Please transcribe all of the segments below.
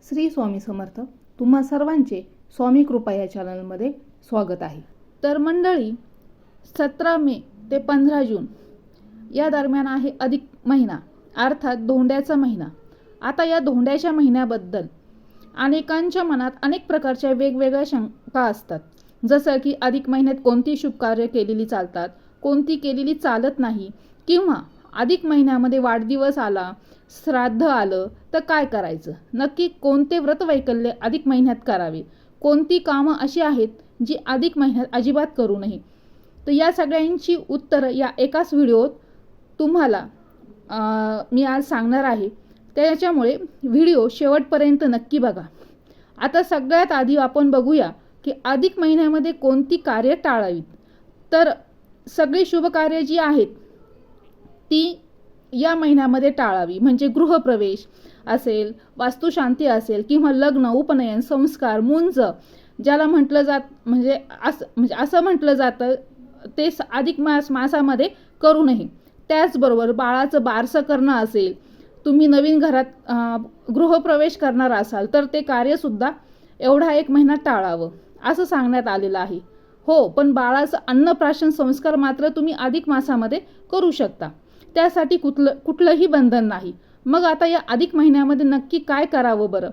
श्री स्वामी समर्थ. तुम्हा सर्वांचे स्वामी कृपा या चॅनलमध्ये स्वागत आहे. तर मंडळी, 17 मे ते 15 जून या दरम्यान आहे अधिक महिना, अर्थात धोंड्याचा महिना. आता या धोंड्याच्या महिन्याबद्दल अनेकांच्या मनात अनेक प्रकारच्या वेगवेगळ्या शंका असतात. जसं की अधिक महिन्यात कोणती शुभ कार्य केलेली चालतात, कोणती केलेली चालत नाही, किंवा अधिक महिन्यामध्ये वाढदिवस आला, श्राद्ध आलं तर काय करायचं, नक्की कोणते व्रत वैकल्य अधिक महिन्यात करावे, कोणती कामं अशी आहेत जी अधिक महिन्यात अजिबात करू नये. तर या सगळ्यांची उत्तरं या एकाच व्हिडिओत तुम्हाला मी आज सांगणार आहे. त्याच्यामुळे व्हिडिओ शेवटपर्यंत नक्की बघा. आता सगळ्यात आधी आपण बघूया की अधिक महिन्यामध्ये कोणती कार्य टाळावीत. तर सगळी शुभ कार्य जी आहेत ती या महिन्यामध्ये टाळावी. म्हणजे गृहप्रवेश असेल, वास्तुशांती असेल, किंवा लग्न, उपनयन, संस्कार, मुंज ज्याला म्हटलं म्हणजे असं म्हटलं जातं ते अधिक मासामध्ये करू नये. त्याचबरोबर बाळाचं बारसं करणं असेल, तुम्ही नवीन घरात गृहप्रवेश करणार असाल तर ते कार्यसुद्धा एवढा एक महिना टाळावं असं सांगण्यात आलेलं आहे. हो, पण बाळाचं अन्नप्राशन संस्कार मात्र तुम्ही अधिक मासामध्ये करू शकता. त्यासाठी कुठलंही बंधन नाही. मग आता या अधिक महिन्यामध्ये नक्की काय करावं बरं?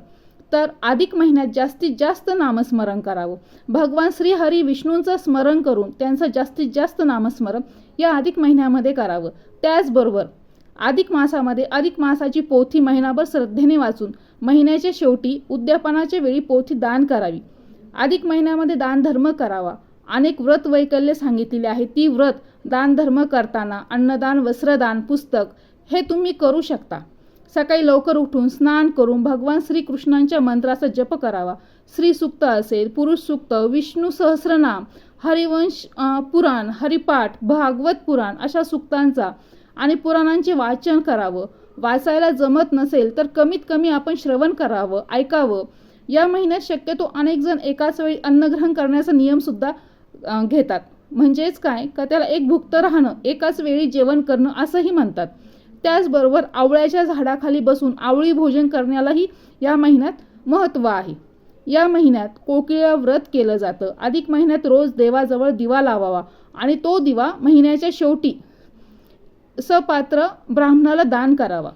तर अधिक महिन्यात जास्तीत जास्त नामस्मरण करावं. भगवान श्री हरी विष्णूंचं स्मरण करून त्यांचं जास्तीत जास्त नामस्मरण या अधिक महिन्यामध्ये करावं. त्याचबरोबर अधिक मासाची पोथी महिनाभर श्रद्धेने वाचून महिन्याच्या शेवटी उद्यापनाच्या वेळी पोथी दान करावी. अधिक महिन्यामध्ये दानधर्म करावा. अनेक व्रत वैकल्य सांगितलेले आहेत. ती व्रत दानधर्म करताना अन्नदान, वस्त्रदान, पुस्तक हे तुम्ही करू शकता. सकाळी लवकर उठून स्नान करून भगवान श्रीकृष्णांच्या मंत्राचा जप करावा. श्री सूक्त असेल, पुरुष सूक्त, विष्णू सहस्रनाम, हरिवंश पुराण, हरिपाठ, भागवत पुराण अशा सूक्तांचा आणि पुराणांचे वाचन करावं. वाचायला जमत नसेल तर कमीत कमी आपण श्रवण करावं, ऐकावं. या महिन्यात शक्यतो अनेक जण एकाच वेळी अन्नग्रहण करण्याचा नियम सुद्धा घेतात. म्हणजेच काय का त्याला एक भुक्त राहणं, एकाच वेळी जेवण करणं असंही म्हणतात. त्याचबरोबर आवळ्याच्या झाडाखाली बसून आवळी भोजन करण्यालाही या महिन्यात महत्त्व आहे. या महिन्यात कोकिळा व्रत केलं जातं. अधिक महिन्यात रोज देवाजवळ दिवा लावावा आणि तो दिवा महिन्याच्या शेवटी सपात्र ब्राह्मणाला दान करावा.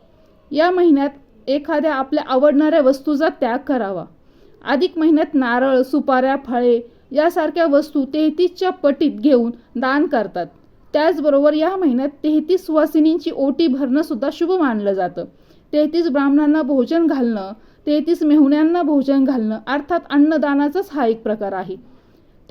या महिन्यात एखाद्या आपल्या आवडणाऱ्या वस्तूचा त्याग करावा. अधिक महिन्यात नारळ, सुपाऱ्या, फळे यासारख्या वस्तू 33च्या पटीत घेऊन दान करतात. त्याचबरोबर या महिन्यात 33 सुवासिनींची ओटी भरणं सुद्धा शुभ मानलं जातं. 33 ब्राह्मणांना भोजन घालणं, 33 मेहुण्यांना भोजन घालणं अर्थात अन्नदानाचाच हा एक प्रकार आहे.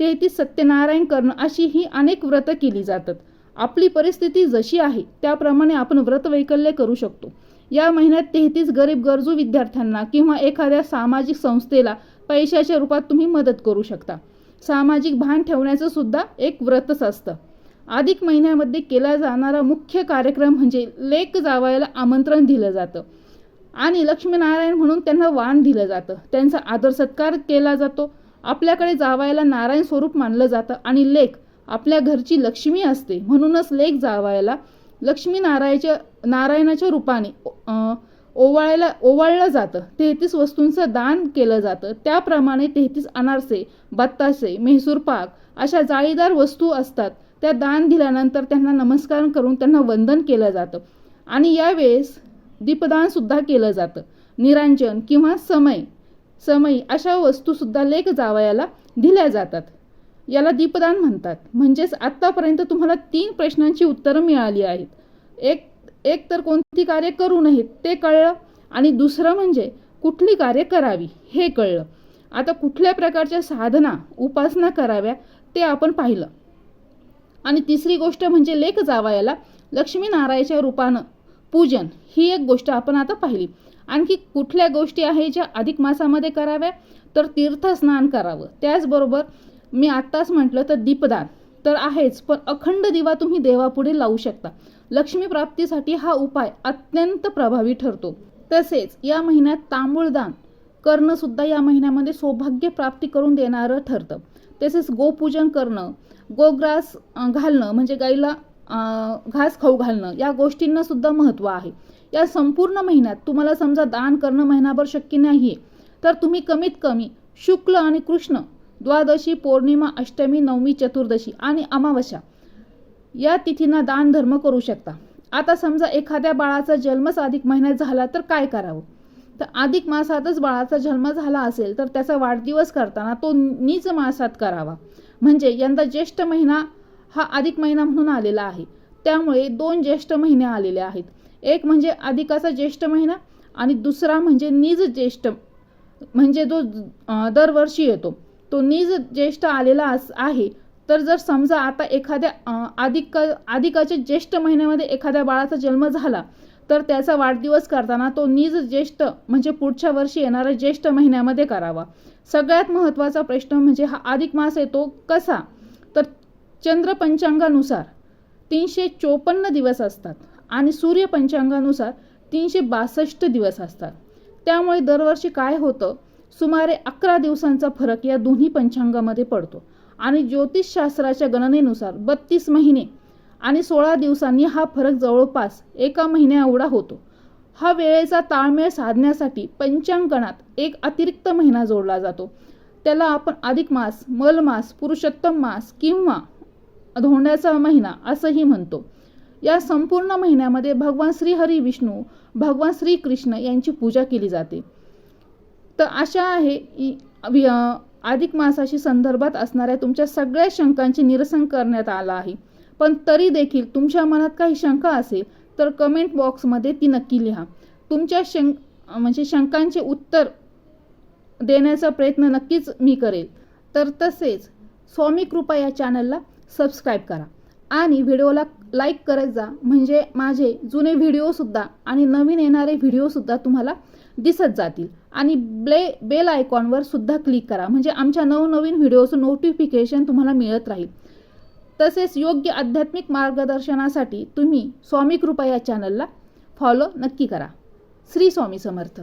33 सत्यनारायण करणं अशी ही अनेक व्रतं केली जातात. आपली परिस्थिती जशी आहे त्याप्रमाणे आपण व्रत वैकल्य करू शकतो. या महिन्यात 33 गरीब गरजू विद्यार्थ्यांना किंवा एखाद्या सामाजिक संस्थेला पैशाच्या रूपात तुम्ही मदत करू शकता. सामाजिक भान ठेवण्याचं सुद्धा एक व्रतच असतं. अधिक महिन्यामध्ये केला जाणारा मुख्य कार्यक्रम म्हणजे लेक जावयाला आमंत्रण दिलं जातं आणि लक्ष्मीनारायण म्हणून त्यांना वाण दिलं जातं. त्यांचा आदर सत्कार केला जातो. आपल्याकडे जावयाला नारायण स्वरूप मानलं जातं आणि लेक आपल्या घरची लक्ष्मी असते. म्हणूनच लेक जावयाला लक्ष्मी नारायणाच्या रूपाने ओवाळलं जातं. 33 वस्तूंचं दान केलं जातं. त्याप्रमाणे 33 अनारसे, बत्तासे, म्हैसूर पाक अशा जाळीदार वस्तू असतात. त्या दान दिल्यानंतर त्यांना नमस्कार करून त्यांना वंदन केलं जातं आणि यावेळेस दीपदान सुद्धा केलं जातं. निरांजन किंवा समई अशा वस्तूसुद्धा लेक जावयाला दिल्या जातात. याला दीपदान म्हणतात. म्हणजेच आत्तापर्यंत तुम्हाला 3 प्रश्नांची उत्तरं मिळाली आहेत. एक तर कोणती कार्य करू नयेत ते कळलं, आणि दुसरं म्हणजे कुठली कार्य करावी हे कळलं. आता कुठल्या प्रकारच्या साधना, उपासना कराव्या ते आपण पाहिलं. आणि तिसरी गोष्ट म्हणजे लेक जावयाला लक्ष्मीनारायणाच्या रूपानं पूजन, ही एक गोष्ट आपण आता पाहिली. आणखी कुठल्या गोष्टी आहे ज्या अधिक मासामध्ये कराव्या? तर तीर्थस्नान करावं. त्याचबरोबर मी आत्ताच म्हटलं तर दीपदान तर आहेच, पण अखंड दिवा तुम्ही देवापुढे लावू शकता. लक्ष्मी प्राप्तीसाठी हा उपाय अत्यंत प्रभावी ठरतो. तसेच या महिन्यात तांबूळदान करणं सुद्धा या महिन्यामध्ये सौभाग्य प्राप्ती करून देणारं ठरतं. तसेच गोपूजन करणं, गोग्रास घालणं म्हणजे गाईला घास खाऊ घालणं या गोष्टींना सुद्धा महत्त्व आहे. या संपूर्ण महिन्यात तुम्हाला समजा दान करणं महिनाभर शक्य नाही तर तुम्ही कमीत कमी शुक्ल आणि कृष्ण द्वादशी, पौर्णिमा, अष्टमी, नवमी, चतुर्दशी आणि अमावस्या या तिथींना दान धर्म करू शकता. आता समजा एखाद्या बाळाचा जन्मच अधिक महिन्यात झाला तर काय करावं? तर अधिक मासातच बाळाचा जन्म झाला असेल तर त्याचा वाढदिवस करताना तो नीच मासात करावा. म्हणजे यंदा ज्येष्ठ महिना हा अधिक महिना म्हणून आलेला आहे, त्यामुळे 2 ज्येष्ठ महिने आलेले आहेत. एक म्हणजे अधिकाचा ज्येष्ठ महिना आणि दुसरा म्हणजे नीज ज्येष्ठ, म्हणजे जो दरवर्षी येतो तो नीज ज्येष्ठ आलेला आहे. तर जर समजा आता एखाद्या अधिकाच्या ज्येष्ठ महिन्यामध्ये एखाद्या बाळाचा जन्म झाला तर त्याचा वाढदिवस करताना तो नीज ज्येष्ठ म्हणजे पुढच्या वर्षी येणाऱ्या ज्येष्ठ महिन्यामध्ये करावा. सगळ्यात महत्त्वाचा प्रश्न म्हणजे हा अधिक मास येतो कसा? तर चंद्र पंचांगानुसार 354 दिवस असतात आणि सूर्य पंचांगानुसार 362 दिवस असतात. त्यामुळे दरवर्षी काय होतं, सुमारे 11 दिवसांचा फरक या दोन्ही पंचांगामध्ये पडतो आणि ज्योतिषशास्त्राच्या गणनेनुसार 32 महिने आणि 16 दिवसांनी हा फरक जवळपास 1 महिन्या एवढा होतो. हा वेळेचा ताळमेळ साधण्यासाठी पंचांगणात एक अतिरिक्त महिना जोडला जातो. त्याला आपण अधिक मास, मलमास, पुरुषोत्तम मास किंवा धोंड्याचा महिना असंही म्हणतो. या संपूर्ण महिन्यामध्ये भगवान श्री हरी विष्णू, भगवान श्री कृष्ण यांची पूजा केली जाते. तर अशा आहे अधिक मासाशी संदर्भात असणाऱ्या तुमच्या सगळ्या शंकांचे निरसन करण्यात आलं आहे. पण तरी देखील तुमच्या मनात काही शंका असेल तर कमेंट बॉक्समध्ये ती नक्की लिहा. तुमच्या शंकांचे उत्तर देण्याचा प्रयत्न नक्कीच मी करेल. तर तसेच स्वामी कृपा या चॅनलला सबस्क्राईब करा आणि व्हिडिओला लाईक करत जा, म्हणजे माझे जुने व्हिडिओसुद्धा आणि नवीन येणारे व्हिडिओसुद्धा तुम्हाला दिसत जातील. आणि बेल आयकॉनवर सुद्धा क्लिक करा, म्हणजे आमच्या नवनवीन व्हिडिओचं नोटिफिकेशन तुम्हाला मिळत राहील. तसेच योग्य आध्यात्मिक मार्गदर्शनासाठी तुम्ही स्वामी कृपा या चॅनलला फॉलो नक्की करा. श्री स्वामी समर्थ.